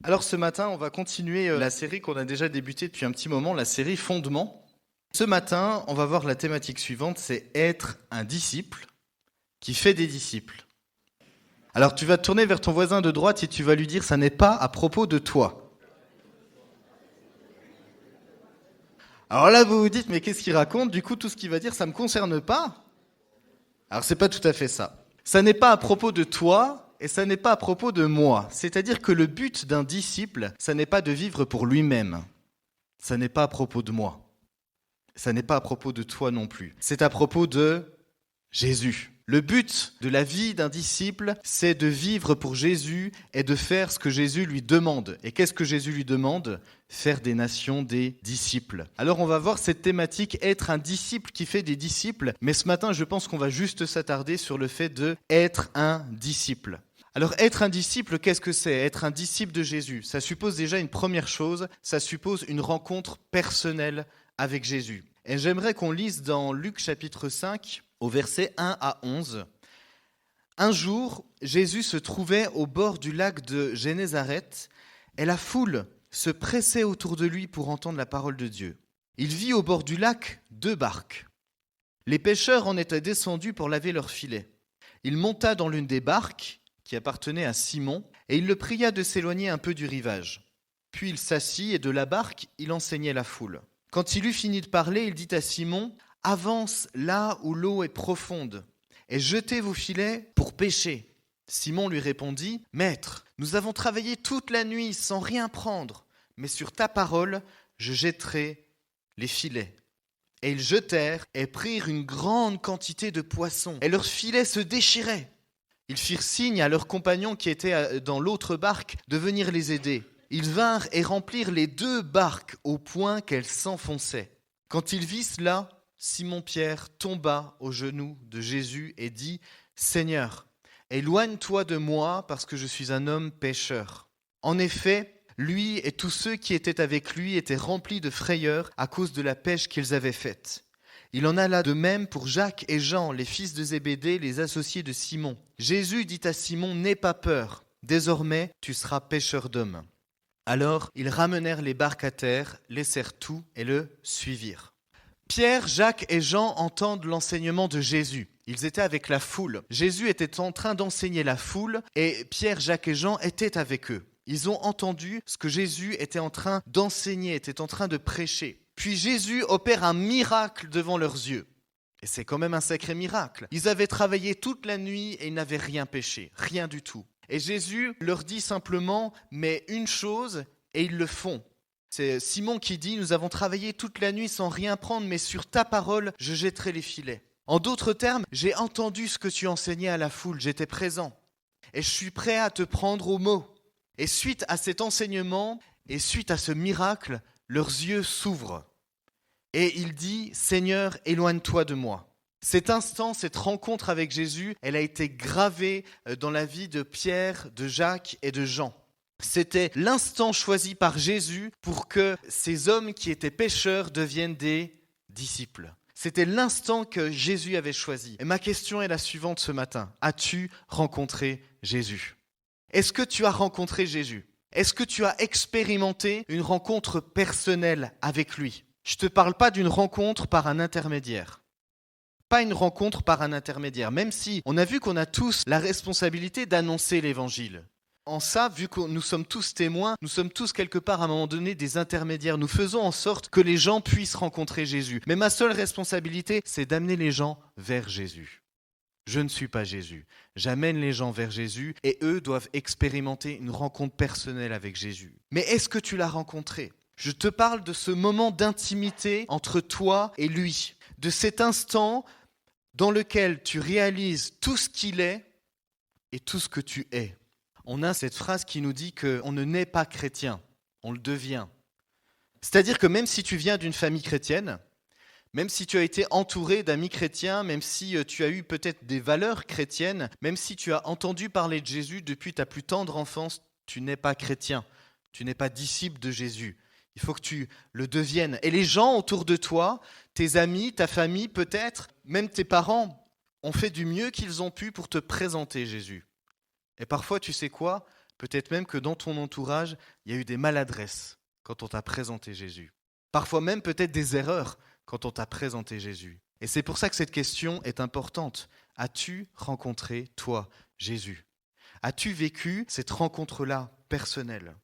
Alors ce matin, on va continuer la série qu'on a déjà débutée depuis un petit moment, la série Fondement. Ce matin, on va voir la thématique suivante, c'est être un disciple qui fait des disciples. Alors tu vas te tourner vers ton voisin de droite et tu vas lui dire, ça n'est pas à propos de toi. Alors là, vous vous dites, mais qu'est-ce qu'il raconte? Du coup, tout ce qu'il va dire, ça ne me concerne pas. Alors c'est pas tout à fait ça. Ça n'est pas à propos de toi. Et ça n'est pas à propos de moi. C'est-à-dire que le but d'un disciple, ça n'est pas de vivre pour lui-même. Ça n'est pas à propos de moi. Ça n'est pas à propos de toi non plus. C'est à propos de Jésus. Le but de la vie d'un disciple, c'est de vivre pour Jésus et de faire ce que Jésus lui demande. Et qu'est-ce que Jésus lui demande? Faire des nations des disciples. Alors on va voir cette thématique, être un disciple qui fait des disciples. Mais ce matin, je pense qu'on va juste s'attarder sur le fait de être un disciple. Alors être un disciple, qu'est-ce que c'est? Être un disciple de Jésus, ça suppose déjà une première chose, ça suppose une rencontre personnelle avec Jésus. Et j'aimerais qu'on lise dans Luc chapitre 5, au verset 1 à 11. Un jour, Jésus se trouvait au bord du lac de Génézareth et la foule se pressait autour de lui pour entendre la parole de Dieu. Il vit au bord du lac 2 barques. Les pêcheurs en étaient descendus pour laver leurs filets. Il monta dans l'une des barques qui appartenait à Simon, et il le pria de s'éloigner un peu du rivage. Puis il s'assit, et de la barque, il enseignait la foule. Quand il eut fini de parler, il dit à Simon, « Avance là où l'eau est profonde, et jetez vos filets pour pêcher. » Simon lui répondit, « Maître, nous avons travaillé toute la nuit sans rien prendre, mais sur ta parole, je jetterai les filets. » Et ils jetèrent et prirent une grande quantité de poissons, et leurs filets se déchiraient. Ils firent signe à leurs compagnons qui étaient dans l'autre barque de venir les aider. Ils vinrent et remplirent les 2 barques au point qu'elles s'enfonçaient. Quand il vit cela, Simon-Pierre tomba aux genoux de Jésus et dit « Seigneur, éloigne-toi de moi parce que je suis un homme pécheur. » En effet, lui et tous ceux qui étaient avec lui étaient remplis de frayeur à cause de la pêche qu'ils avaient faite. Il en alla de même pour Jacques et Jean, les fils de Zébédée, les associés de Simon. Jésus dit à Simon, « N'aie pas peur, désormais tu seras pêcheur d'hommes. » Alors ils ramenèrent les barques à terre, laissèrent tout et le suivirent. Pierre, Jacques et Jean entendent l'enseignement de Jésus. Ils étaient avec la foule. Jésus était en train d'enseigner la foule et Pierre, Jacques et Jean étaient avec eux. Ils ont entendu ce que Jésus était en train d'enseigner, était en train de prêcher. Puis Jésus opère un miracle devant leurs yeux. Et c'est quand même un sacré miracle. Ils avaient travaillé toute la nuit et ils n'avaient rien pêché, rien du tout. Et Jésus leur dit simplement, mais une chose, et ils le font. C'est Simon qui dit, nous avons travaillé toute la nuit sans rien prendre, mais sur ta parole, je jetterai les filets. En d'autres termes, j'ai entendu ce que tu enseignais à la foule, j'étais présent. Et je suis prêt à te prendre au mot. Et suite à cet enseignement, et suite à ce miracle, leurs yeux s'ouvrent. Et il dit, « Seigneur, éloigne-toi de moi. » Cet instant, cette rencontre avec Jésus, elle a été gravée dans la vie de Pierre, de Jacques et de Jean. C'était l'instant choisi par Jésus pour que ces hommes qui étaient pécheurs deviennent des disciples. C'était l'instant que Jésus avait choisi. Et ma question est la suivante ce matin. As-tu rencontré Jésus? Est-ce que tu as rencontré Jésus? Est-ce que tu as expérimenté une rencontre personnelle avec lui? Je ne te parle pas d'une rencontre par un intermédiaire. Pas une rencontre par un intermédiaire, même si on a vu qu'on a tous la responsabilité d'annoncer l'évangile. En ça, vu que nous sommes tous témoins, nous sommes tous quelque part à un moment donné des intermédiaires. Nous faisons en sorte que les gens puissent rencontrer Jésus. Mais ma seule responsabilité, c'est d'amener les gens vers Jésus. Je ne suis pas Jésus. J'amène les gens vers Jésus et eux doivent expérimenter une rencontre personnelle avec Jésus. Mais est-ce que tu l'as rencontré? Je te parle de ce moment d'intimité entre toi et lui, de cet instant dans lequel tu réalises tout ce qu'il est et tout ce que tu es. On a cette phrase qui nous dit qu'on ne naît pas chrétien, on le devient. C'est-à-dire que même si tu viens d'une famille chrétienne, même si tu as été entouré d'amis chrétiens, même si tu as eu peut-être des valeurs chrétiennes, même si tu as entendu parler de Jésus depuis ta plus tendre enfance, tu n'es pas chrétien, tu n'es pas disciple de Jésus. Il faut que tu le deviennes. Et les gens autour de toi, tes amis, ta famille peut-être, même tes parents, ont fait du mieux qu'ils ont pu pour te présenter Jésus. Et parfois, tu sais quoi ? Peut-être même que dans ton entourage, il y a eu des maladresses quand on t'a présenté Jésus. Parfois même peut-être des erreurs quand on t'a présenté Jésus. Et c'est pour ça que cette question est importante. As-tu rencontré, toi, Jésus ? As-tu vécu cette rencontre-là personnelle ?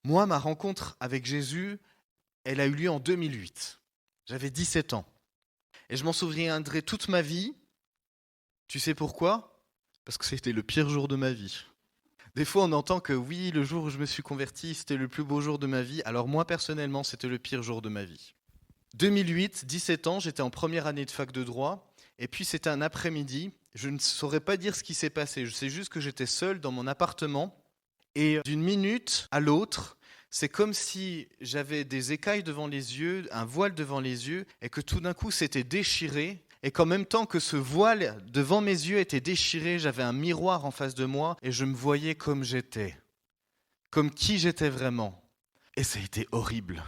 Moi, ma rencontre avec Jésus, elle a eu lieu en 2008. J'avais 17 ans. Et je m'en souviendrai toute ma vie. Tu sais pourquoi ? Parce que c'était le pire jour de ma vie. Des fois, on entend que oui, le jour où je me suis converti, c'était le plus beau jour de ma vie. Alors moi, personnellement, c'était le pire jour de ma vie. 2008, 17 ans, j'étais en première année de fac de droit. Et puis, c'était un après-midi. Je ne saurais pas dire ce qui s'est passé. Je sais juste que j'étais seul dans mon appartement. Et d'une minute à l'autre, c'est comme si j'avais des écailles devant les yeux, un voile devant les yeux, et que tout d'un coup, c'était déchiré. Et qu'en même temps que ce voile devant mes yeux était déchiré, j'avais un miroir en face de moi et je me voyais comme j'étais, comme qui j'étais vraiment. Et ça a été horrible.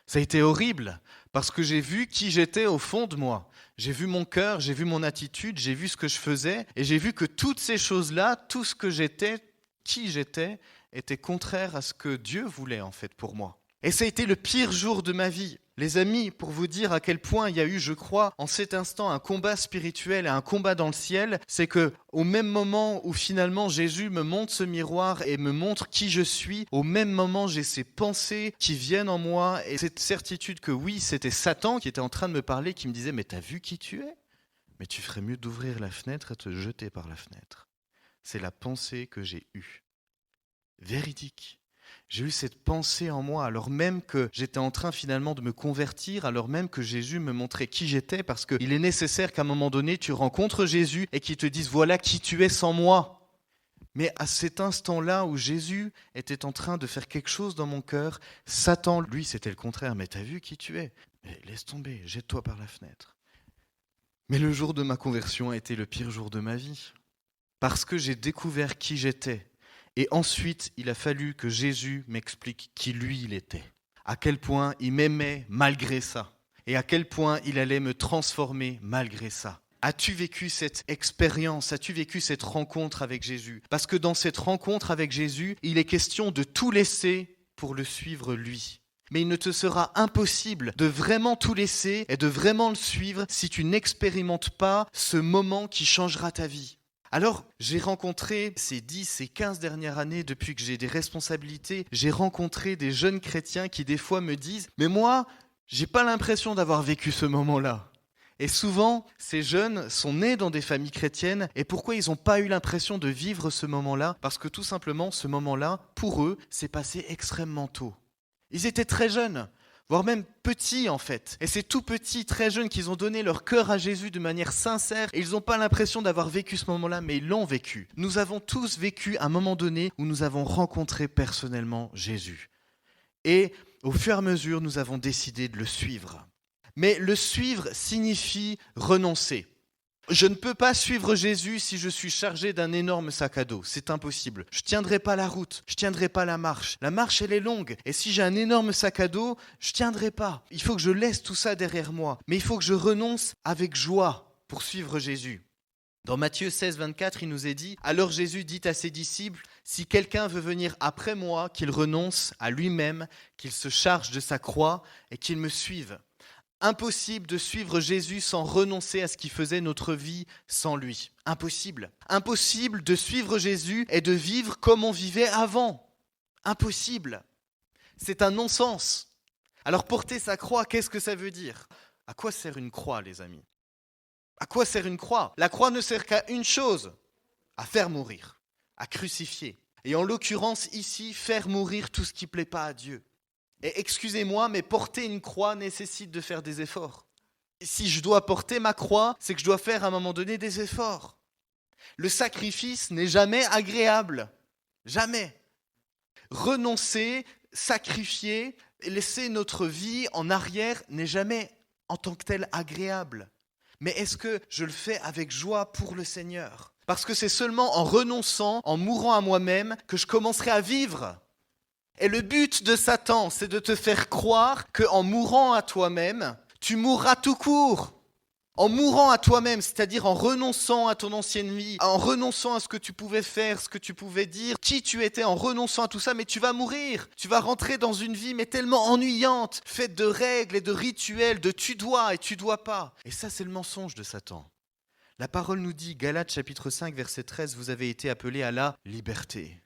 Ça a été horrible parce que j'ai vu qui j'étais au fond de moi. J'ai vu mon cœur, j'ai vu mon attitude, j'ai vu ce que je faisais et j'ai vu que toutes ces choses-là, tout ce que j'étais, qui j'étais, était contraire à ce que Dieu voulait en fait pour moi. Et ça a été le pire jour de ma vie. Les amis, pour vous dire à quel point il y a eu, je crois, en cet instant, un combat spirituel et un combat dans le ciel, c'est que au même moment où finalement Jésus me montre ce miroir et me montre qui je suis, au même moment j'ai ces pensées qui viennent en moi et cette certitude que oui, c'était Satan qui était en train de me parler, qui me disait « Mais t'as vu qui tu es ? Mais tu ferais mieux d'ouvrir la fenêtre et te jeter par la fenêtre. » C'est la pensée que j'ai eue. Véridique. J'ai eu cette pensée en moi, alors même que j'étais en train finalement de me convertir, alors même que Jésus me montrait qui j'étais, parce qu'il est nécessaire qu'à un moment donné, tu rencontres Jésus et qu'il te dise « Voilà qui tu es sans moi ». Mais à cet instant-là où Jésus était en train de faire quelque chose dans mon cœur, Satan, lui, c'était le contraire. « Mais t'as vu qui tu es ? Mais laisse tomber, jette-toi par la fenêtre ». Mais le jour de ma conversion a été le pire jour de ma vie, parce que j'ai découvert qui j'étais. Et ensuite, il a fallu que Jésus m'explique qui lui il était, à quel point il m'aimait malgré ça, et à quel point il allait me transformer malgré ça. As-tu vécu cette expérience, as-tu vécu cette rencontre avec Jésus ? Parce que dans cette rencontre avec Jésus, il est question de tout laisser pour le suivre lui. Mais il ne te sera impossible de vraiment tout laisser et de vraiment le suivre si tu n'expérimentes pas ce moment qui changera ta vie. Alors, j'ai rencontré ces 10, ces 15 dernières années, depuis que j'ai des responsabilités, j'ai rencontré des jeunes chrétiens qui des fois me disent « Mais moi, j'ai pas l'impression d'avoir vécu ce moment-là ». Et souvent, ces jeunes sont nés dans des familles chrétiennes et pourquoi ils n'ont pas eu l'impression de vivre ce moment-là ? Parce que tout simplement, ce moment-là, pour eux, s'est passé extrêmement tôt. Ils étaient très jeunes, voire même petits en fait. Et c'est tout petits, très jeunes, qu'ils ont donné leur cœur à Jésus de manière sincère. Et ils n'ont pas l'impression d'avoir vécu ce moment-là, mais ils l'ont vécu. Nous avons tous vécu un moment donné où nous avons rencontré personnellement Jésus. Et au fur et à mesure, nous avons décidé de le suivre. Mais le suivre signifie renoncer. Je ne peux pas suivre Jésus si je suis chargé d'un énorme sac à dos. C'est impossible. Je ne tiendrai pas la route. Je ne tiendrai pas la marche. La marche, elle est longue. Et si j'ai un énorme sac à dos, je ne tiendrai pas. Il faut que je laisse tout ça derrière moi. Mais il faut que je renonce avec joie pour suivre Jésus. Dans Matthieu 16, 24, il nous est dit « Alors Jésus dit à ses disciples, si quelqu'un veut venir après moi, qu'il renonce à lui-même, qu'il se charge de sa croix et qu'il me suive. » Impossible de suivre Jésus sans renoncer à ce qui faisait notre vie sans lui. Impossible. Impossible de suivre Jésus et de vivre comme on vivait avant. Impossible. C'est un non-sens. Alors porter sa croix, qu'est-ce que ça veut dire ? À quoi sert une croix, les amis ? À quoi sert une croix ? La croix ne sert qu'à une chose, à faire mourir, à crucifier. Et en l'occurrence ici, faire mourir tout ce qui ne plaît pas à Dieu. Et excusez-moi, mais porter une croix nécessite de faire des efforts. Et si je dois porter ma croix, c'est que je dois faire à un moment donné des efforts. Le sacrifice n'est jamais agréable. Jamais. Renoncer, sacrifier, laisser notre vie en arrière n'est jamais en tant que tel agréable. Mais est-ce que je le fais avec joie pour le Seigneur ? Parce que c'est seulement en renonçant, en mourant à moi-même, que je commencerai à vivre. Et le but de Satan, c'est de te faire croire qu'en mourant à toi-même, tu mourras tout court. En mourant à toi-même, c'est-à-dire en renonçant à ton ancienne vie, en renonçant à ce que tu pouvais faire, ce que tu pouvais dire, qui tu étais, en renonçant à tout ça, mais tu vas mourir. Tu vas rentrer dans une vie mais tellement ennuyante, faite de règles et de rituels, de tu dois et tu dois pas. Et ça, c'est le mensonge de Satan. La parole nous dit, Galates chapitre 5, verset 13, vous avez été appelés à la liberté.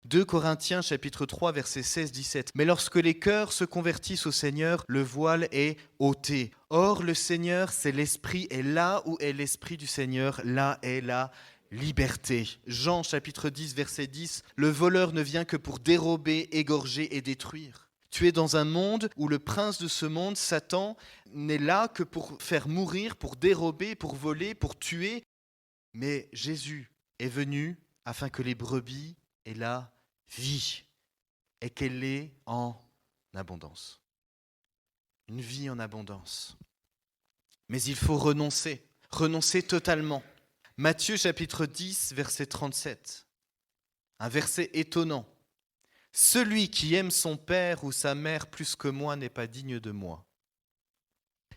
2 Corinthiens chapitre 3 verset 16-17. Mais lorsque les cœurs se convertissent au Seigneur, le voile est ôté. Or le Seigneur c'est l'Esprit et là où est l'Esprit du Seigneur, là est la liberté. Jean chapitre 10 verset 10. Le voleur ne vient que pour dérober, égorger et détruire. Tu es dans un monde où le prince de ce monde, Satan, n'est là que pour faire mourir, pour dérober, pour voler, pour tuer. Mais Jésus est venu afin que les brebis aient la vie et qu'elle est en abondance. Une vie en abondance. Mais il faut renoncer totalement. Matthieu chapitre 10, verset 37. Un verset étonnant. Celui qui aime son père ou sa mère plus que moi n'est pas digne de moi.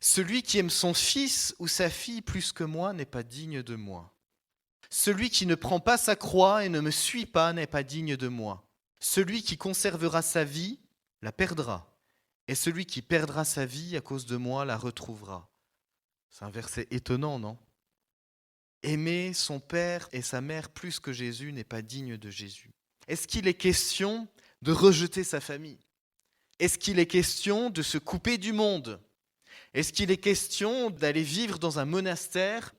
Celui qui aime son fils ou sa fille plus que moi n'est pas digne de moi. Celui qui ne prend pas sa croix et ne me suit pas n'est pas digne de moi. Celui qui conservera sa vie la perdra, et celui qui perdra sa vie à cause de moi la retrouvera. C'est un verset étonnant, non ? Aimer son père et sa mère plus que Jésus n'est pas digne de Jésus. Est-ce qu'il est question de rejeter sa famille ? Est-ce qu'il est question de se couper du monde ? Est-ce qu'il est question d'aller vivre dans un monastère ?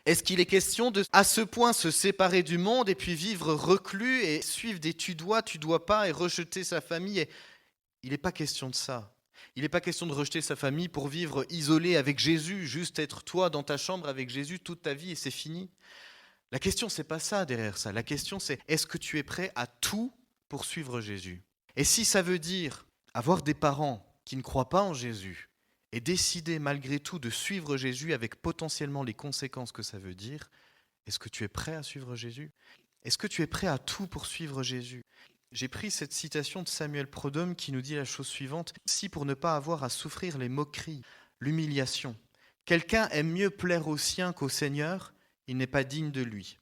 Est-ce qu'il est question de, à ce point, se séparer du monde et puis vivre reclus et suivre des tu dois pas et rejeter sa famille ? Il n'est pas question de ça. Il n'est pas question de rejeter sa famille pour vivre isolé avec Jésus, juste être toi dans ta chambre avec Jésus toute ta vie et c'est fini. La question, c'est pas ça derrière ça. La question, c'est est-ce que tu es prêt à tout pour suivre Jésus ? Et si ça veut dire avoir des parents qui ne croient pas en Jésus, et décider malgré tout de suivre Jésus avec potentiellement les conséquences que ça veut dire, est-ce que tu es prêt à suivre Jésus ? Est-ce que tu es prêt à tout pour suivre Jésus ? J'ai pris cette citation de Samuel Prodhomme qui nous dit la chose suivante. Si pour ne pas avoir à souffrir les moqueries, l'humiliation, quelqu'un aime mieux plaire aux siens qu'au Seigneur, il n'est pas digne de lui.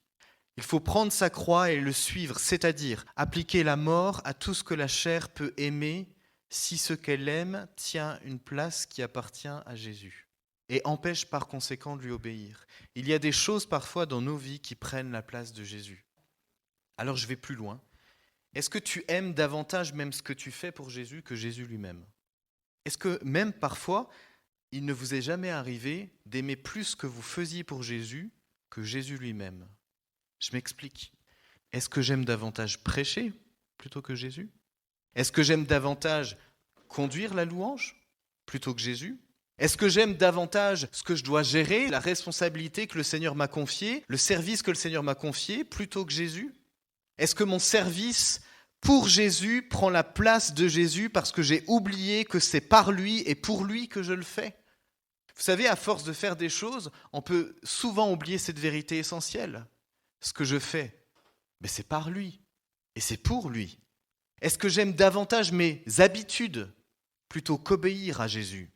Il faut prendre sa croix et le suivre, c'est-à-dire appliquer la mort à tout ce que la chair peut aimer si ce qu'elle aime tient une place qui appartient à Jésus et empêche par conséquent de lui obéir. Il y a des choses parfois dans nos vies qui prennent la place de Jésus. Alors je vais plus loin. Est-ce que tu aimes davantage même ce que tu fais pour Jésus que Jésus lui-même ? Est-ce que même parfois, il ne vous est jamais arrivé d'aimer plus ce que vous faisiez pour Jésus que Jésus lui-même ? Je m'explique. Est-ce que j'aime davantage prêcher plutôt que Jésus ? Est-ce que j'aime davantage conduire la louange plutôt que Jésus ? Est-ce que j'aime davantage ce que je dois gérer, la responsabilité que le Seigneur m'a confiée, le service que le Seigneur m'a confié plutôt que Jésus ? Est-ce que mon service pour Jésus prend la place de Jésus parce que j'ai oublié que c'est par lui et pour lui que je le fais ? Vous savez, à force de faire des choses, on peut souvent oublier cette vérité essentielle. Ce que je fais, mais c'est par lui et c'est pour lui. Est-ce que j'aime davantage mes habitudes plutôt qu'obéir à Jésus ?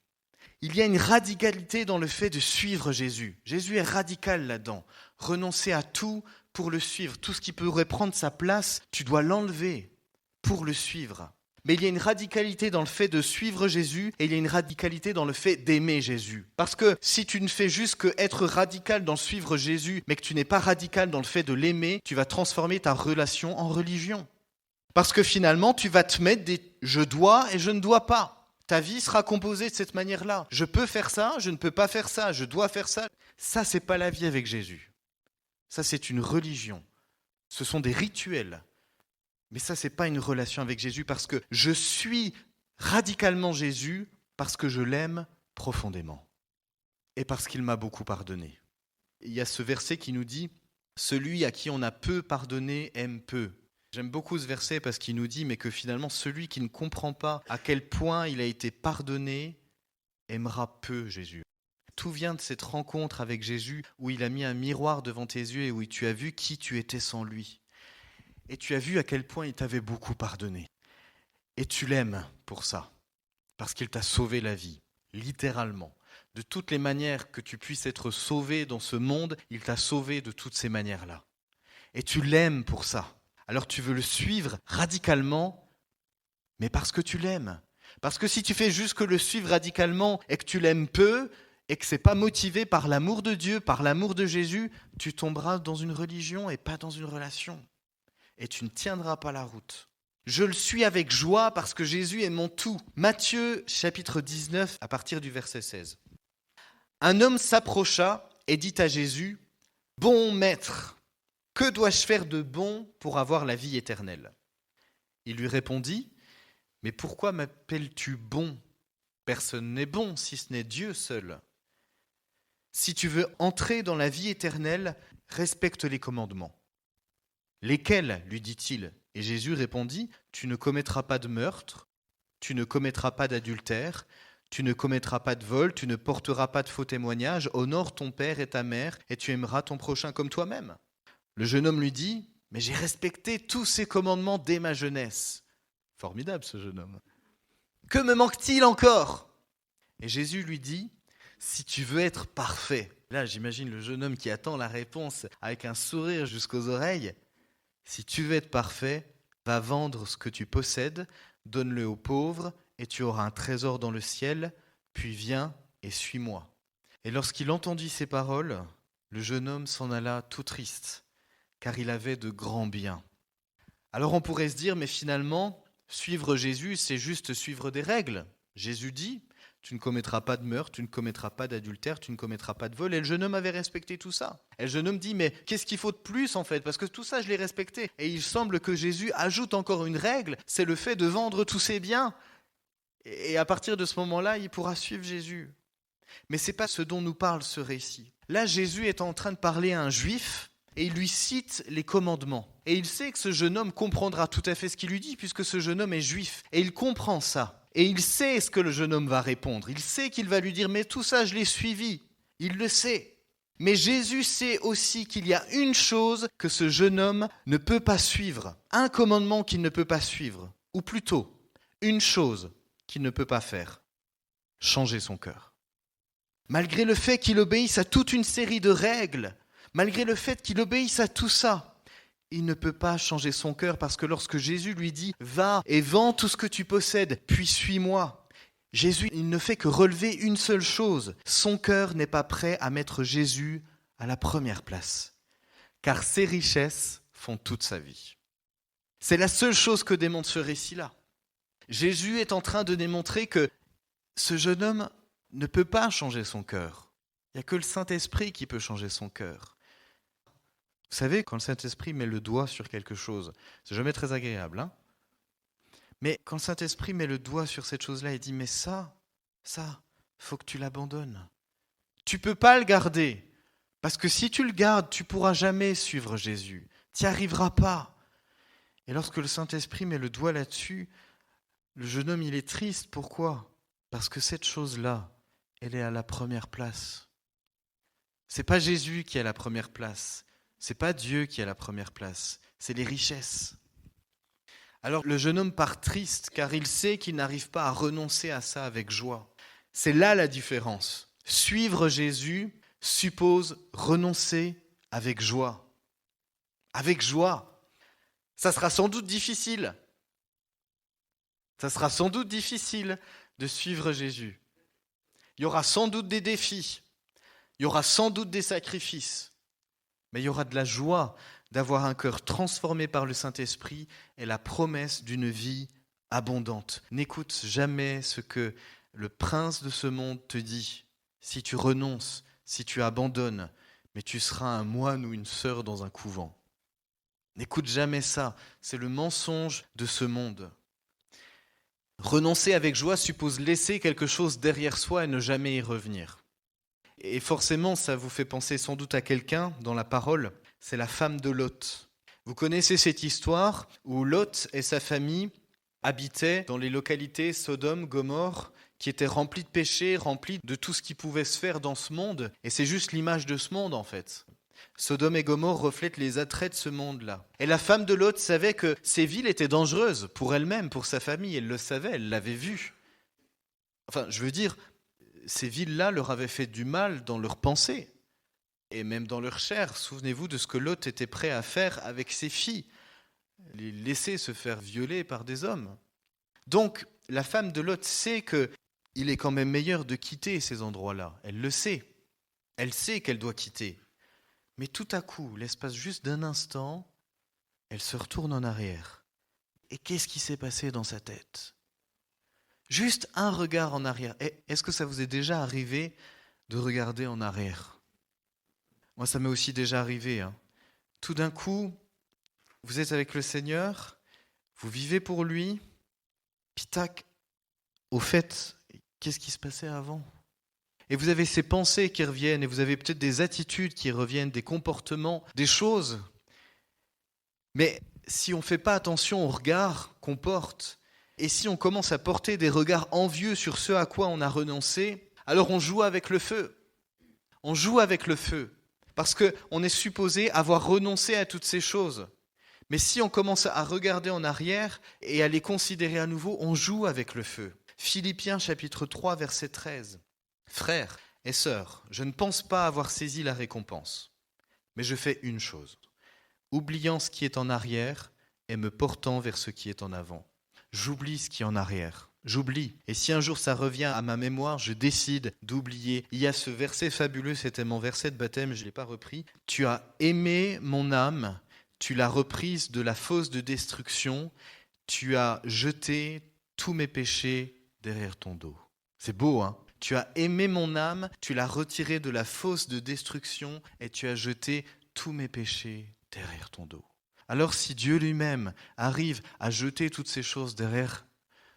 Il y a une radicalité dans le fait de suivre Jésus. Jésus est radical là-dedans. Renoncer à tout pour le suivre. Tout ce qui pourrait prendre sa place, tu dois l'enlever pour le suivre. Mais il y a une radicalité dans le fait de suivre Jésus et il y a une radicalité dans le fait d'aimer Jésus. Parce que si tu ne fais juste qu'être radical dans suivre Jésus, mais que tu n'es pas radical dans le fait de l'aimer, tu vas transformer ta relation en religion. Parce que finalement, tu vas te mettre des « je dois » et « je ne dois pas ». Ta vie sera composée de cette manière-là. Je peux faire ça, je ne peux pas faire ça, je dois faire ça. Ça, c'est pas la vie avec Jésus. Ça, c'est une religion. Ce sont des rituels. Mais ça, c'est pas une relation avec Jésus parce que je suis radicalement Jésus parce que je l'aime profondément et parce qu'il m'a beaucoup pardonné. Il y a ce verset qui nous dit « Celui à qui on a peu pardonné aime peu ». J'aime beaucoup ce verset parce qu'il nous dit mais que finalement celui qui ne comprend pas à quel point il a été pardonné aimera peu Jésus. Tout vient de cette rencontre avec Jésus où il a mis un miroir devant tes yeux et où tu as vu qui tu étais sans lui. Et tu as vu à quel point il t'avait beaucoup pardonné. Et tu l'aimes pour ça, parce qu'il t'a sauvé la vie, littéralement. De toutes les manières que tu puisses être sauvé dans ce monde, il t'a sauvé de toutes ces manières-là. Et tu l'aimes pour ça. Alors tu veux le suivre radicalement, mais parce que tu l'aimes. Parce que si tu fais juste que le suivre radicalement et que tu l'aimes peu, et que ce n'est pas motivé par l'amour de Dieu, par l'amour de Jésus, tu tomberas dans une religion et pas dans une relation. Et tu ne tiendras pas la route. Je le suis avec joie parce que Jésus est mon tout. Matthieu chapitre 19 à partir du verset 16. Un homme s'approcha et dit à Jésus, « Bon maître, que dois-je faire de bon pour avoir la vie éternelle ?» Il lui répondit, « Mais pourquoi m'appelles-tu bon ? Personne n'est bon si ce n'est Dieu seul. Si tu veux entrer dans la vie éternelle, respecte les commandements. » « Lesquels ? Lui dit-il. Et Jésus répondit, « Tu ne commettras pas de meurtre, tu ne commettras pas d'adultère, tu ne commettras pas de vol, tu ne porteras pas de faux témoignages, honore ton père et ta mère, et tu aimeras ton prochain comme toi-même. » Le jeune homme lui dit, « Mais j'ai respecté tous ces commandements dès ma jeunesse. » Formidable ce jeune homme. « Que me manque-t-il encore ?» Et Jésus lui dit, « Si tu veux être parfait. » Là, j'imagine le jeune homme qui attend la réponse avec un sourire jusqu'aux oreilles. « Si tu veux être parfait, va vendre ce que tu possèdes, donne-le aux pauvres, et tu auras un trésor dans le ciel, puis viens et suis-moi. » Et lorsqu'il entendit ces paroles, le jeune homme s'en alla tout triste, car il avait de grands biens. Alors on pourrait se dire, mais finalement, suivre Jésus, c'est juste suivre des règles. Jésus dit, tu ne commettras pas de meurtre, tu ne commettras pas d'adultère, tu ne commettras pas de vol. Et le jeune homme avait respecté tout ça. Et le jeune homme dit, mais qu'est-ce qu'il faut de plus en fait ? Parce que tout ça, je l'ai respecté. Et il semble que Jésus ajoute encore une règle, c'est le fait de vendre tous ses biens. Et à partir de ce moment-là, il pourra suivre Jésus. Mais ce n'est pas ce dont nous parle ce récit. Là, Jésus est en train de parler à un juif et il lui cite les commandements. Et il sait que ce jeune homme comprendra tout à fait ce qu'il lui dit puisque ce jeune homme est juif. Et il comprend ça. Et il sait ce que le jeune homme va répondre. Il sait qu'il va lui dire « Mais tout ça, je l'ai suivi. » Il le sait. Mais Jésus sait aussi qu'il y a une chose que ce jeune homme ne peut pas suivre. Un commandement qu'il ne peut pas suivre. Ou plutôt, une chose qu'il ne peut pas faire. Changer son cœur. Malgré le fait qu'il obéisse à toute une série de règles, malgré le fait qu'il obéisse à tout ça, il ne peut pas changer son cœur parce que lorsque Jésus lui dit « Va et vends tout ce que tu possèdes, puis suis-moi », Jésus, il ne fait que relever une seule chose. Son cœur n'est pas prêt à mettre Jésus à la première place, car ses richesses font toute sa vie. C'est la seule chose que démontre ce récit-là. Jésus est en train de démontrer que ce jeune homme ne peut pas changer son cœur. Il n'y a que le Saint-Esprit qui peut changer son cœur. Vous savez, quand le Saint-Esprit met le doigt sur quelque chose, c'est jamais très agréable, hein ? Mais quand le Saint-Esprit met le doigt sur cette chose-là, il dit « Mais ça, faut que tu l'abandonnes. Tu peux pas le garder, parce que si tu le gardes, tu pourras jamais suivre Jésus. Tu n'y arriveras pas. » Et lorsque le Saint-Esprit met le doigt là-dessus, le jeune homme, il est triste. Pourquoi ? Parce que cette chose-là, elle est à la première place. C'est pas Jésus qui est à la première place. C'est pas Dieu qui est à la première place. C'est les richesses. Alors le jeune homme part triste car il sait qu'il n'arrive pas à renoncer à ça avec joie. C'est là la différence. Suivre Jésus suppose renoncer avec joie. Avec joie. Ça sera sans doute difficile. Ça sera sans doute difficile de suivre Jésus. Il y aura sans doute des défis. Il y aura sans doute des sacrifices. Mais il y aura de la joie d'avoir un cœur transformé par le Saint-Esprit et la promesse d'une vie abondante. N'écoute jamais ce que le prince de ce monde te dit. Si tu renonces, si tu abandonnes, mais tu seras un moine ou une sœur dans un couvent. N'écoute jamais ça. C'est le mensonge de ce monde. Renoncer avec joie suppose laisser quelque chose derrière soi et ne jamais y revenir. Et forcément, ça vous fait penser sans doute à quelqu'un dans la parole, c'est la femme de Lot. Vous connaissez cette histoire où Lot et sa famille habitaient dans les localités Sodome, Gomorrhe, qui étaient remplies de péchés, remplies de tout ce qui pouvait se faire dans ce monde. Et c'est juste l'image de ce monde en fait. Sodome et Gomorrhe reflètent les attraits de ce monde-là. Et la femme de Lot savait que ces villes étaient dangereuses pour elle-même, pour sa famille. Elle le savait, elle l'avait vu. Enfin, je veux dire, ces villes-là leur avaient fait du mal dans leurs pensées et même dans leur chair. Souvenez-vous de ce que Lot était prêt à faire avec ses filles, les laisser se faire violer par des hommes. Donc, la femme de Lot sait qu'il est quand même meilleur de quitter ces endroits-là. Elle le sait. Elle sait qu'elle doit quitter. Mais tout à coup, l'espace juste d'un instant, elle se retourne en arrière. Et qu'est-ce qui s'est passé dans sa tête ? Juste un regard en arrière. Est-ce que ça vous est déjà arrivé de regarder en arrière ? Moi, ça m'est aussi déjà arrivé. Tout d'un coup, vous êtes avec le Seigneur, vous vivez pour lui, puis tac, au fait, qu'est-ce qui se passait avant ? Et vous avez ces pensées qui reviennent, et vous avez peut-être des attitudes qui reviennent, des comportements, des choses. Mais si on ne fait pas attention au regard qu'on porte, et si on commence à porter des regards envieux sur ce à quoi on a renoncé, alors on joue avec le feu. On joue avec le feu, parce qu'on est supposé avoir renoncé à toutes ces choses. Mais si on commence à regarder en arrière et à les considérer à nouveau, on joue avec le feu. Philippiens chapitre 3, verset 13. Frères et sœurs, je ne pense pas avoir saisi la récompense, mais je fais une chose, oubliant ce qui est en arrière et me portant vers ce qui est en avant. J'oublie ce qui est en arrière, j'oublie. Et si un jour ça revient à ma mémoire, je décide d'oublier. Il y a ce verset fabuleux, c'était mon verset de baptême, je ne l'ai pas repris. Tu as aimé mon âme, tu l'as reprise de la fosse de destruction, tu as jeté tous mes péchés derrière ton dos. C'est beau, hein ? Tu as aimé mon âme, tu l'as retirée de la fosse de destruction et tu as jeté tous mes péchés derrière ton dos. Alors si Dieu lui-même arrive à jeter toutes ces choses derrière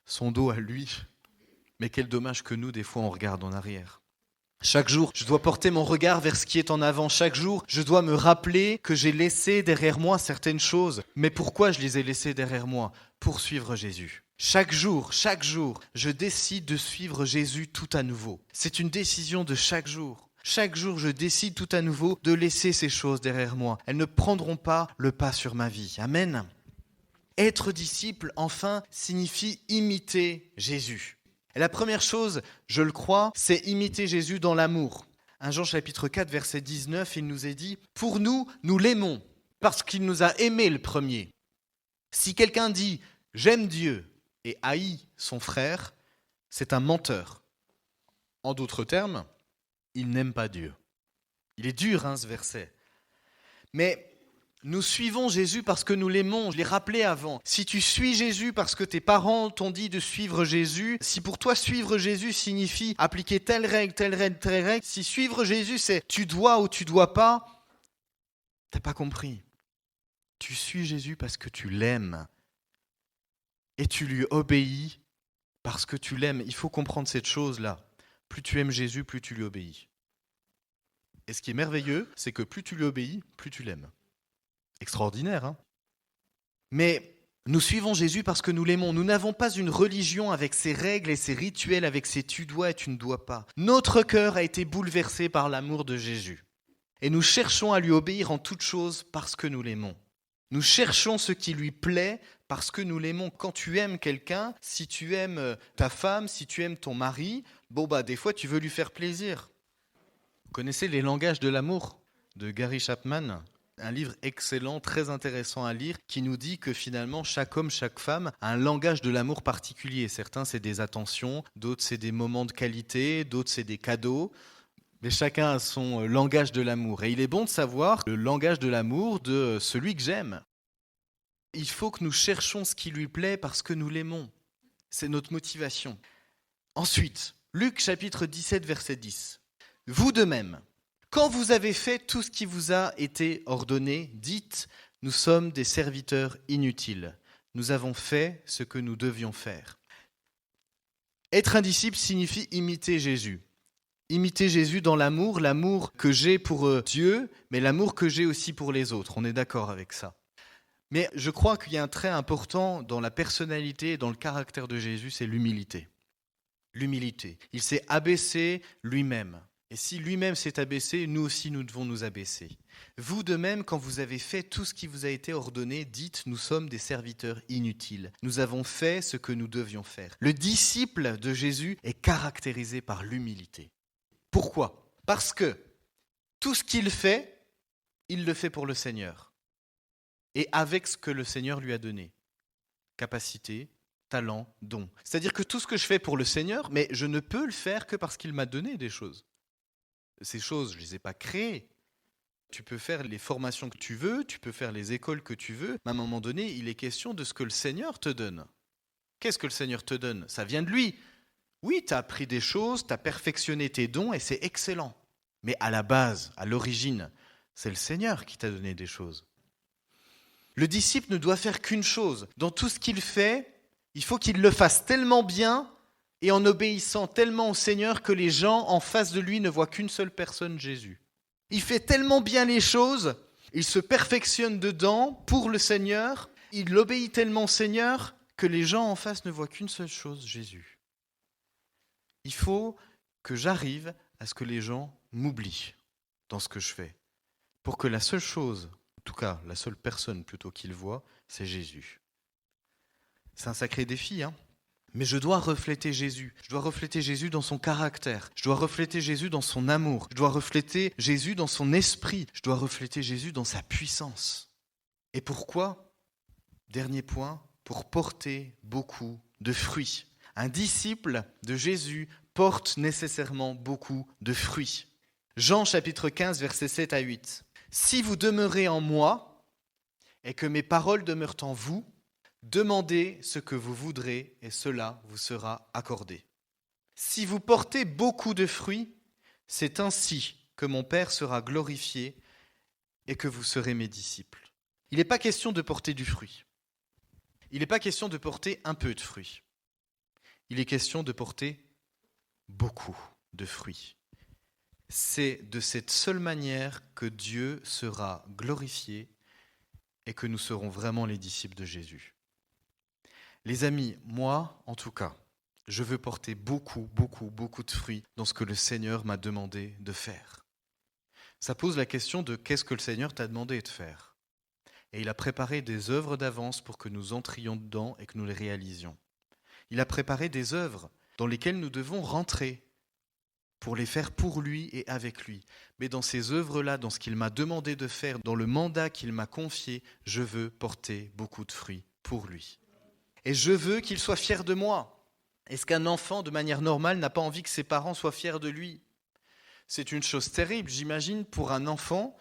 son dos à lui, mais quel dommage que nous, des fois, on regarde en arrière. Chaque jour, je dois porter mon regard vers ce qui est en avant. Chaque jour, je dois me rappeler que j'ai laissé derrière moi certaines choses. Mais pourquoi je les ai laissées derrière moi ? Pour suivre Jésus. Chaque jour, je décide de suivre Jésus tout à nouveau. C'est une décision de chaque jour. Chaque jour, je décide tout à nouveau de laisser ces choses derrière moi. Elles ne prendront pas le pas sur ma vie. Amen. Être disciple, enfin, signifie imiter Jésus. Et la première chose, je le crois, c'est imiter Jésus dans l'amour. 1 Jean chapitre 4, verset 19, il nous est dit « Pour nous, nous l'aimons, parce qu'il nous a aimés le premier. » Si quelqu'un dit « J'aime Dieu » et haït son frère, c'est un menteur. En d'autres termes, il n'aime pas Dieu. Il est dur, ce verset. Mais nous suivons Jésus parce que nous l'aimons. Je l'ai rappelé avant. Si tu suis Jésus parce que tes parents t'ont dit de suivre Jésus, si pour toi suivre Jésus signifie appliquer telle règle, si suivre Jésus c'est tu dois ou tu dois pas, t'as pas compris. Tu suis Jésus parce que tu l'aimes. Et tu lui obéis parce que tu l'aimes. Il faut comprendre cette chose-là. Plus tu aimes Jésus, plus tu lui obéis. Et ce qui est merveilleux, c'est que plus tu lui obéis, plus tu l'aimes. Extraordinaire, hein ? Mais nous suivons Jésus parce que nous l'aimons. Nous n'avons pas une religion avec ses règles et ses rituels, avec ses tu dois et tu ne dois pas. Notre cœur a été bouleversé par l'amour de Jésus. Et nous cherchons à lui obéir en toutes choses parce que nous l'aimons. Nous cherchons ce qui lui plaît parce que nous l'aimons. Quand tu aimes quelqu'un, si tu aimes ta femme, si tu aimes ton mari, des fois tu veux lui faire plaisir. Vous connaissez Les langages de l'amour de Gary Chapman ? Un livre excellent, très intéressant à lire, qui nous dit que finalement, chaque homme, chaque femme a un langage de l'amour particulier. Certains, c'est des attentions, d'autres, c'est des moments de qualité, d'autres, c'est des cadeaux. Mais chacun a son langage de l'amour. Et il est bon de savoir le langage de l'amour de celui que j'aime. Il faut que nous cherchions ce qui lui plaît parce que nous l'aimons. C'est notre motivation. Ensuite, Luc chapitre 17, verset 10. Vous de même, quand vous avez fait tout ce qui vous a été ordonné, dites, nous sommes des serviteurs inutiles. Nous avons fait ce que nous devions faire. Être un disciple signifie imiter Jésus. Imiter Jésus dans l'amour que j'ai pour Dieu, mais l'amour que j'ai aussi pour les autres. On est d'accord avec ça. Mais je crois qu'il y a un trait important dans la personnalité et dans le caractère de Jésus, c'est l'humilité. L'humilité. Il s'est abaissé lui-même. Et si lui-même s'est abaissé, nous aussi nous devons nous abaisser. Vous de même, quand vous avez fait tout ce qui vous a été ordonné, dites, nous sommes des serviteurs inutiles. Nous avons fait ce que nous devions faire. Le disciple de Jésus est caractérisé par l'humilité. Pourquoi ? Parce que tout ce qu'il fait, il le fait pour le Seigneur. Et avec ce que le Seigneur lui a donné. Capacité, talent, don. C'est-à-dire que tout ce que je fais pour le Seigneur, mais je ne peux le faire que parce qu'il m'a donné des choses. Ces choses, je ne les ai pas créées. Tu peux faire les formations que tu veux, tu peux faire les écoles que tu veux, mais à un moment donné, il est question de ce que le Seigneur te donne. Qu'est-ce que le Seigneur te donne ? Ça vient de lui. Oui, tu as appris des choses, tu as perfectionné tes dons et c'est excellent. Mais à la base, à l'origine, c'est le Seigneur qui t'a donné des choses. Le disciple ne doit faire qu'une chose. Dans tout ce qu'il fait, il faut qu'il le fasse tellement bien et en obéissant tellement au Seigneur que les gens en face de lui ne voient qu'une seule personne, Jésus. Il fait tellement bien les choses, il se perfectionne dedans pour le Seigneur, il obéit tellement au Seigneur que les gens en face ne voient qu'une seule chose, Jésus. Il faut que j'arrive à ce que les gens m'oublient dans ce que je fais, pour que la seule chose, en tout cas la seule personne plutôt qu'ils voient, c'est Jésus. C'est un sacré défi, hein ? Mais je dois refléter Jésus. Je dois refléter Jésus dans son caractère. Je dois refléter Jésus dans son amour. Je dois refléter Jésus dans son esprit. Je dois refléter Jésus dans sa puissance. Et pourquoi ? Dernier point, pour porter beaucoup de fruits. Un disciple de Jésus porte nécessairement beaucoup de fruits. Jean chapitre 15, versets 7 à 8. « Si vous demeurez en moi et que mes paroles demeurent en vous, demandez ce que vous voudrez et cela vous sera accordé. Si vous portez beaucoup de fruits, c'est ainsi que mon Père sera glorifié et que vous serez mes disciples. » Il n'est pas question de porter du fruit. Il n'est pas question de porter un peu de fruits. Il est question de porter beaucoup de fruits. C'est de cette seule manière que Dieu sera glorifié et que nous serons vraiment les disciples de Jésus. Les amis, moi, en tout cas, je veux porter beaucoup de fruits dans ce que le Seigneur m'a demandé de faire. Ça pose la question de qu'est-ce que le Seigneur t'a demandé de faire. Et il a préparé des œuvres d'avance pour que nous entrions dedans et que nous les réalisions. Il a préparé des œuvres dans lesquelles nous devons rentrer pour les faire pour lui et avec lui. Mais dans ces œuvres-là, dans ce qu'il m'a demandé de faire, dans le mandat qu'il m'a confié, je veux porter beaucoup de fruits pour lui. Et je veux qu'il soit fier de moi. Est-ce qu'un enfant, de manière normale, n'a pas envie que ses parents soient fiers de lui ? C'est une chose terrible, j'imagine, pour un enfant,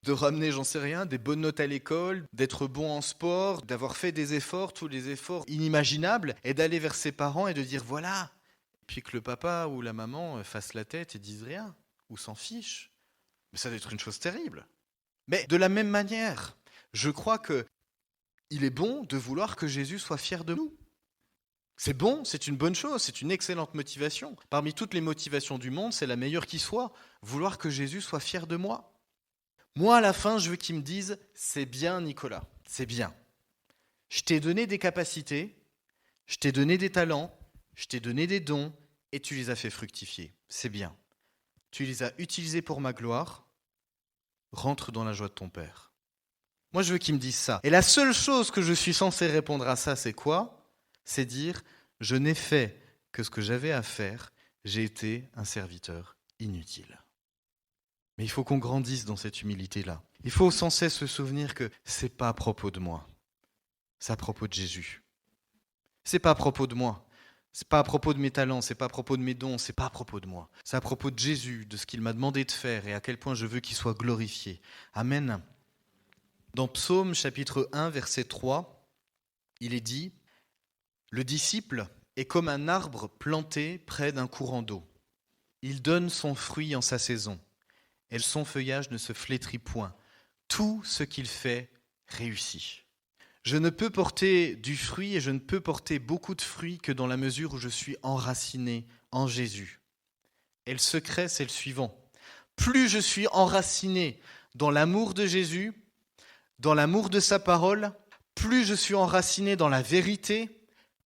de ramener, j'en sais rien, des bonnes notes à l'école, d'être bon en sport, d'avoir fait des efforts, tous les efforts inimaginables, et d'aller vers ses parents et de dire « voilà ». Puis que le papa ou la maman fassent la tête et disent rien, ou s'en fichent. Mais ça doit être une chose terrible. Mais de la même manière, je crois que il est bon de vouloir que Jésus soit fier de nous. C'est bon, c'est une bonne chose, c'est une excellente motivation. Parmi toutes les motivations du monde, c'est la meilleure qui soit, vouloir que Jésus soit fier de moi. Moi, à la fin, je veux qu'il me dise « c'est bien, Nicolas, c'est bien. Je t'ai donné des capacités, je t'ai donné des talents, je t'ai donné des dons et tu les as fait fructifier. C'est bien. Tu les as utilisés pour ma gloire. Rentre dans la joie de ton Père. » Moi, je veux qu'il me dise ça. Et la seule chose que je suis censé répondre à ça, c'est quoi ? C'est dire, je n'ai fait que ce que j'avais à faire, j'ai été un serviteur inutile. Mais il faut qu'on grandisse dans cette humilité-là. Il faut sans cesse se souvenir que c'est pas à propos de moi, c'est à propos de Jésus. C'est pas à propos de moi, c'est pas à propos de mes talents, c'est pas à propos de mes dons, c'est pas à propos de moi. C'est à propos de Jésus, de ce qu'il m'a demandé de faire et à quel point je veux qu'il soit glorifié. Amen. Dans Psaume chapitre 1, verset 3, il est dit « Le disciple est comme un arbre planté près d'un courant d'eau. Il donne son fruit en sa saison, et son feuillage ne se flétrit point. Tout ce qu'il fait réussit. » Je ne peux porter du fruit et je ne peux porter beaucoup de fruits que dans la mesure où je suis enraciné en Jésus. Et le secret, c'est le suivant. Plus je suis enraciné dans l'amour de Jésus, dans l'amour de sa parole, plus je suis enraciné dans la vérité,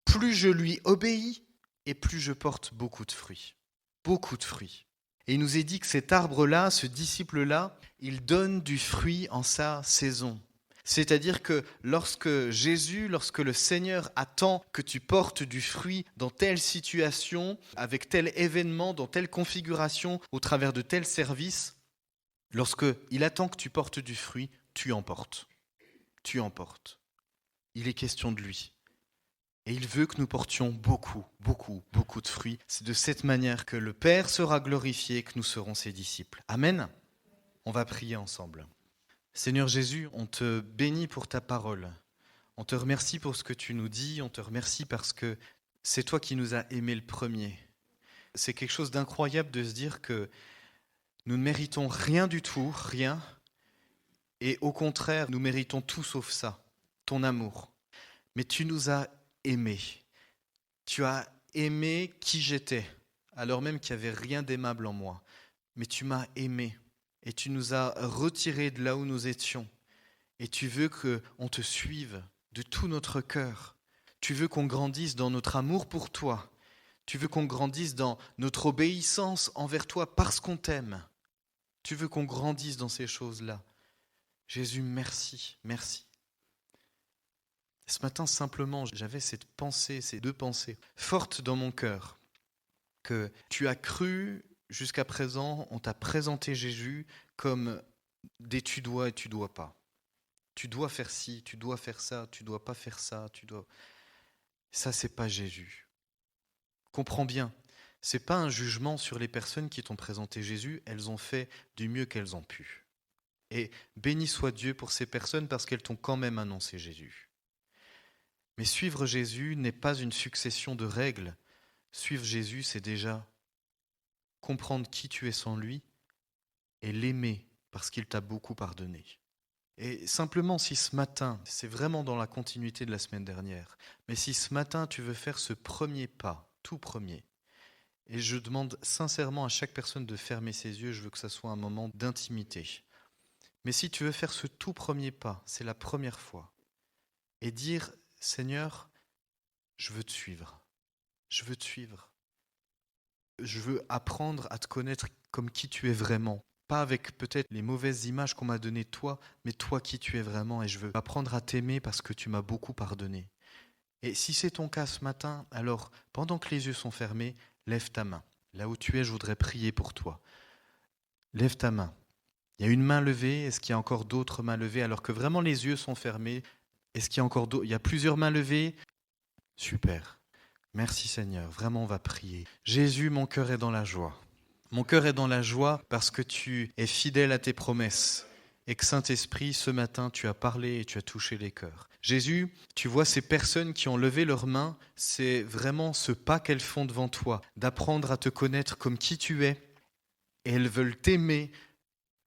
plus je lui obéis et plus je porte beaucoup de fruits. Beaucoup de fruits. Et il nous est dit que cet arbre-là, ce disciple-là, il donne du fruit en sa saison. C'est-à-dire que lorsque le Seigneur attend que tu portes du fruit dans telle situation, avec tel événement, dans telle configuration, au travers de tel service, lorsqu'il attend que tu portes du fruit, tu en portes. Tu en portes. Il est question de lui. Et il veut que nous portions beaucoup, beaucoup, beaucoup de fruits. C'est de cette manière que le Père sera glorifié, que nous serons ses disciples. Amen. On va prier ensemble. Seigneur Jésus, on te bénit pour ta parole. On te remercie pour ce que tu nous dis. On te remercie parce que c'est toi qui nous as aimés le premier. C'est quelque chose d'incroyable de se dire que nous ne méritons rien du tout, rien. Et au contraire, nous méritons tout sauf ça, ton amour. Mais tu nous as aimés. Tu as aimé qui j'étais, alors même qu'il n'y avait rien d'aimable en moi. Mais tu m'as aimé et tu nous as retirés de là où nous étions. Et tu veux qu'on te suive de tout notre cœur. Tu veux qu'on grandisse dans notre amour pour toi. Tu veux qu'on grandisse dans notre obéissance envers toi parce qu'on t'aime. Tu veux qu'on grandisse dans ces choses-là. Jésus, merci, merci. Ce matin, simplement, j'avais cette pensée, ces deux pensées fortes dans mon cœur, que tu as cru jusqu'à présent, on t'a présenté Jésus comme des tu dois et tu dois pas. Tu dois faire ci, tu dois faire ça, tu dois pas faire ça, tu dois... Ça, c'est pas Jésus. Comprends bien, c'est pas un jugement sur les personnes qui t'ont présenté Jésus, elles ont fait du mieux qu'elles ont pu. Et béni soit Dieu pour ces personnes parce qu'elles t'ont quand même annoncé Jésus. Mais suivre Jésus n'est pas une succession de règles. Suivre Jésus, c'est déjà comprendre qui tu es sans lui et l'aimer parce qu'il t'a beaucoup pardonné. Et simplement, si ce matin, c'est vraiment dans la continuité de la semaine dernière, mais si ce matin tu veux faire ce premier pas, tout premier, et je demande sincèrement à chaque personne de fermer ses yeux, je veux que ça soit un moment d'intimité. Mais si tu veux faire ce tout premier pas, c'est la première fois, et dire « Seigneur, je veux te suivre, je veux te suivre. Je veux apprendre à te connaître comme qui tu es vraiment. Pas avec peut-être les mauvaises images qu'on m'a données de toi, mais toi qui tu es vraiment. Et je veux apprendre à t'aimer parce que tu m'as beaucoup pardonné. » Et si c'est ton cas ce matin, alors pendant que les yeux sont fermés, lève ta main. Là où tu es, je voudrais prier pour toi. Lève ta main. Il y a une main levée, est-ce qu'il y a encore d'autres mains levées alors que vraiment les yeux sont fermés? Est-ce qu'il y a encore d'autres? Il y a plusieurs mains levées? Super. Merci Seigneur, vraiment on va prier. Jésus, mon cœur est dans la joie. Mon cœur est dans la joie parce que tu es fidèle à tes promesses et que Saint-Esprit, ce matin, tu as parlé et tu as touché les cœurs. Jésus, tu vois ces personnes qui ont levé leurs mains, c'est vraiment ce pas qu'elles font devant toi, d'apprendre à te connaître comme qui tu es et elles veulent t'aimer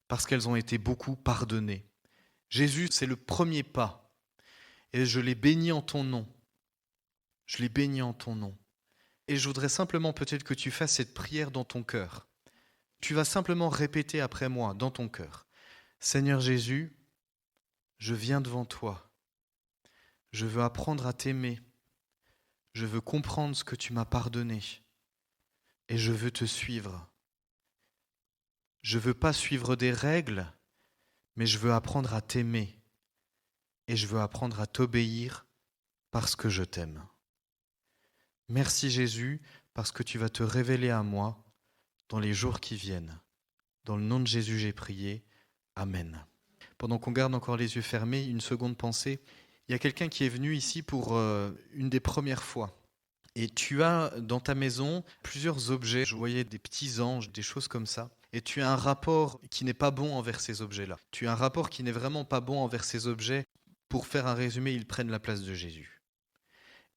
parce qu'elles ont été beaucoup pardonnées. Jésus, c'est le premier pas et je les bénis en ton nom. Je les bénis en ton nom. Et je voudrais simplement peut-être que tu fasses cette prière dans ton cœur. Tu vas simplement répéter après moi dans ton cœur. Seigneur Jésus, je viens devant toi. Je veux apprendre à t'aimer. Je veux comprendre ce que tu m'as pardonné. Et je veux te suivre. Je ne veux pas suivre des règles, mais je veux apprendre à t'aimer. Et je veux apprendre à t'obéir parce que je t'aime. Merci Jésus, parce que tu vas te révéler à moi dans les jours qui viennent. Dans le nom de Jésus, j'ai prié. Amen. Pendant qu'on garde encore les yeux fermés, une seconde pensée. Il y a quelqu'un qui est venu ici pour une des premières fois. Et tu as dans ta maison plusieurs objets. Je voyais des petits anges, des choses comme ça. Et tu as un rapport qui n'est pas bon envers ces objets-là. Tu as un rapport qui n'est vraiment pas bon envers ces objets. Pour faire un résumé, ils prennent la place de Jésus.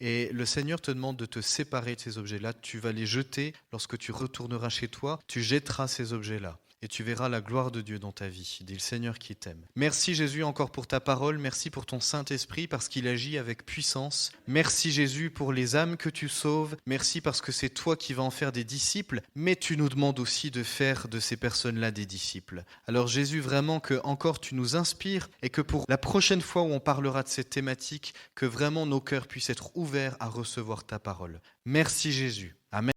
Et le Seigneur te demande de te séparer de ces objets-là. Tu vas les jeter lorsque tu retourneras chez toi. Tu jetteras ces objets-là. Et tu verras la gloire de Dieu dans ta vie. Dis le Seigneur qui t'aime. Merci Jésus encore pour ta parole. Merci pour ton Saint-Esprit parce qu'il agit avec puissance. Merci Jésus pour les âmes que tu sauves. Merci parce que c'est toi qui vas en faire des disciples. Mais tu nous demandes aussi de faire de ces personnes-là des disciples. Alors Jésus, vraiment que encore tu nous inspires et que pour la prochaine fois où on parlera de cette thématique, que vraiment nos cœurs puissent être ouverts à recevoir ta parole. Merci Jésus. Amen.